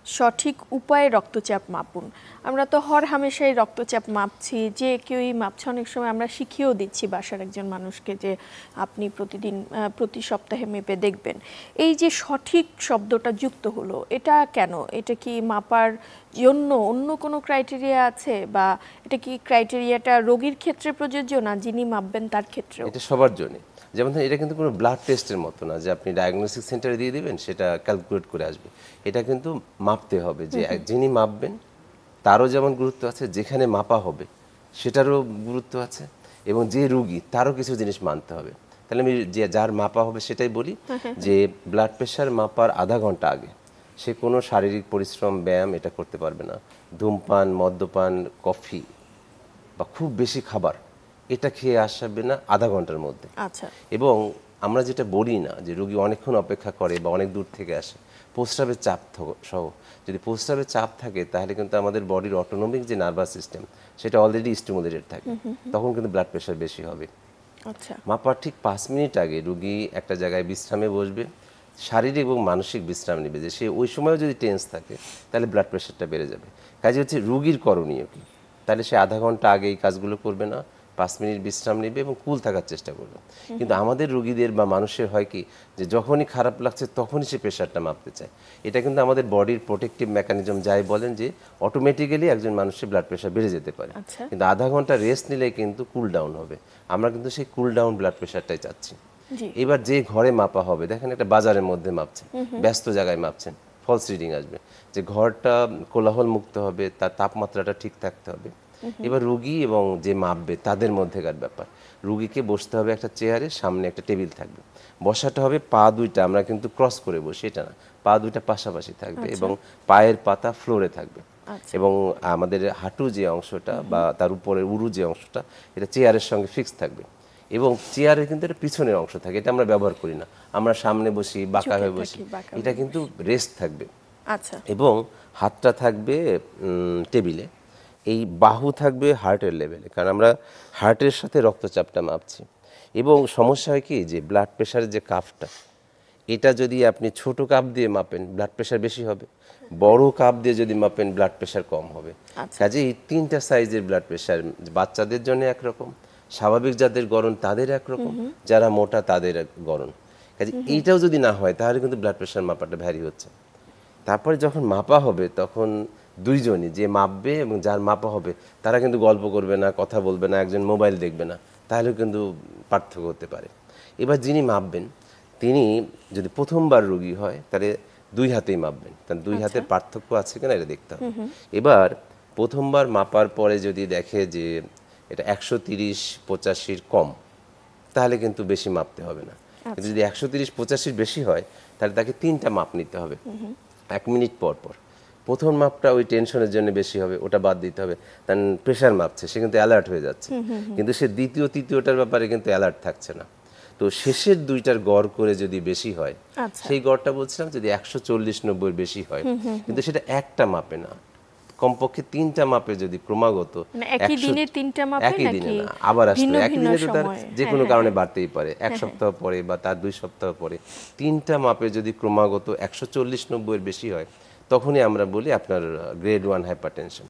সঠিক উপায়ে রক্তচাপ মাপুন। আমরা তো হরহামেশাই রক্তচাপ মাপছি, যে কেউই মাপছে, অনেক সময় আমরা শিখিয়েও দিচ্ছি বাসার একজন মানুষকে যে আপনি প্রতিদিন প্রতি সপ্তাহে মেপে দেখবেন। এই যে সঠিক শব্দটা যুক্ত হলো, এটা কেন? এটা কি মাপার জন্য অন্য কোনো ক্রাইটেরিয়া আছে, বা এটা কি ক্রাইটেরিয়াটা রোগীর ক্ষেত্রে প্রযোজ্য, না যিনি মাপবেন তার ক্ষেত্রেও? এটা সবার জন্য। যেমন ধরুন, এটা কিন্তু কোনো ব্লাড টেস্টের মতো না যে আপনি ডায়াগনস্টিক সেন্টারে দিয়ে দিবেন, সেটা ক্যালকুলেট করে আসবে। এটা কিন্তু মাপতে হবে, যে যিনি মাপবেন তারও যেমন গুরুত্ব আছে, যেখানে মাপা হবে সেটারও গুরুত্ব আছে, এবং যে রুগী তারও কিছু জিনিস মানতে হবে। তাহলে আমি যে যার মাপা হবে সেটাই বলি, যে ব্লাড প্রেশার মাপার আধা ঘন্টা আগে সে কোনো শারীরিক পরিশ্রম, ব্যায়াম এটা করতে পারবে না। ধূমপান, মদ্যপান, কফি বা খুব বেশি খাবার এটা খেয়ে আসবে না আধা ঘন্টার মধ্যে। আচ্ছা। এবং আমরা যেটা বলি না, যে রোগী অনেকক্ষণ অপেক্ষা করে বা অনেক দূর থেকে আসে, প্রস্রাবের চাপ সহ যদি প্রস্রাবের চাপ থাকে, তাহলে কিন্তু আমাদের বডির অটোনমিক যে নার্ভাস সিস্টেম সেটা অলরেডি স্টিমুলেটেড থাকে, তখন কিন্তু ব্লাড প্রেশার বেশি হবে। আচ্ছা। মাপার ঠিক 5 মিনিট আগে রুগী একটা জায়গায় বিশ্রামে বসবে, শারীরিক এবং মানসিক বিশ্রাম নেবে। যে সে ওই সময়ও যদি টেন্স থাকে, তাহলে ব্লাড প্রেশারটা বেড়ে যাবে। কাজে হচ্ছে রুগীর করণীয় কি, তাহলে সে আধা ঘন্টা আগে এই কাজগুলো করবে না, 5 মিনিট বিশ্রাম নেবে এবং কুল থাকার চেষ্টা করবে। কিন্তু আমাদের রুগীদের বা মানুষের হয় কি, যে যখনই খারাপ লাগছে তখনই সে প্রেশারটা মাপতে চায়। এটা কিন্তু আমাদের বডির প্রোটেক্টিভ মেকানিজম, যাই বলেন, যে অটোমেটিক্যালি একজন মানুষের ব্লাড প্রেশার বেড়ে যেতে পারে। আচ্ছা। কিন্তু আধা ঘন্টা রেস্ট নিলে কিন্তু কুল ডাউন হবে। আমরা কিন্তু সেই কুল ডাউন ব্লাড প্রেশারটাই চাচ্ছি। জি। এবার যে ঘরে মাপা হবে, দেখেন একটা বাজারের মধ্যে মাপছেন, ব্যস্ত জায়গায় মাপছেন, ফলস রিডিং আসবে। যে ঘরটা কোলাহল মুক্ত হবে, তার তাপমাত্রাটা ঠিক থাকতে হবে। এবার রুগী এবং যে মাপবে তাদের মধ্যেকার ব্যাপার। রুগীকে বসতে হবে একটা চেয়ারে, সামনে একটা টেবিল থাকবে, বসাটা হবে পা দুইটা, আমরা কিন্তু ক্রস করে বসি, এটা না, পা দুইটা পাশাপাশি থাকবে এবং পায়ের পাতা ফ্লোরে থাকবে। এবং আমাদের হাঁটু যে অংশটা বা তার উপরের উরু যে অংশটা, এটা চেয়ারের সঙ্গে ফিক্স থাকবে। এবং চেয়ারের কিন্তু একটা পিছনের অংশ থাকে, এটা আমরা ব্যবহার করি না, আমরা সামনে বসি, বাঁকা হয়ে বসি, এটা কিন্তু রেস্ট থাকবে। আচ্ছা। এবং হাতটা থাকবে টেবিলে, এই বাহু থাকবে হার্টের লেভেলে, কারণ আমরা হার্টের সাথে রক্তচাপটা মাপছি। এবং সমস্যা হয় কি, যে ব্লাড প্রেশারের যে কাপটা, এটা যদি আপনি ছোট কাপ দিয়ে মাপেন ব্লাড প্রেশার বেশি হবে, বড় কাপ দিয়ে যদি মাপেন ব্লাড প্রেশার কম হবে। কাজেই 3টা সাইজের ব্লাড প্রেশার, বাচ্চাদের জন্য একরকম, স্বাভাবিক যাদের গড়ন তাদের একরকম, যারা মোটা তাদের গড়ন। কাজে এইটাও যদি না হয়, তাহলে কিন্তু ব্লাড প্রেশার মাপাটা ভ্যারি হচ্ছে। তারপরে যখন মাপা হবে, তখন দুইজনই, যে মাপবে এবং যার মাপা হবে, তারা কিন্তু গল্প করবে না, কথা বলবে না, একজন মোবাইল দেখবে না, তাহলেও কিন্তু পার্থক্য হতে পারে। এবার যিনি মাপবেন, তিনি যদি প্রথমবার রোগী হয়, তাহলে 2 হাতেই মাপবেন, কারণ 2 হাতের পার্থক্য আছে কিনা এটা দেখতে হবে। এবার প্রথমবার মাপার পরে যদি দেখে যে এটা 130-85 কম, তাহলে কিন্তু বেশি মাপতে হবে না। কিন্তু যদি 130-85 বেশি হয়, তাহলে তাকে 3টা মাপ নিতে হবে 1 মিনিট পর পর। প্রথম মাপটা ওই টেনশনের জন্য বেশি হবে, ওটা বাদ দিতে হবে। কারণ প্রেশার মাপছে, সে কিন্তু অ্যালার্ট হয়ে যাচ্ছে, কিন্তু সে দ্বিতীয় তৃতীয়টার ব্যাপারে কিন্তু অ্যালার্ট থাকছে না। তো শেষের দুইটার গড় করে যদি বেশি হয়, সেই গড়টা বলছিলাম যদি 140-90 বেশি হয়, কিন্তু সেটা একটা মাপে না, কমপক্ষে 3টা মাপে যদি ক্রমাগত, একই দিনে 3টা মাপে, একই দিনে না, আবার আসলে একই দিনে তো তার যে কোনো কারণে বাড়তেই পারে, 1 সপ্তাহ পরে বা তার 2 সপ্তাহ পরে, 3টা মাপে যদি ক্রমাগত 140-90 এর বেশি হয়, তখনই আমরা বলি আপনার গ্রেড 1 হাইপারটেনশন।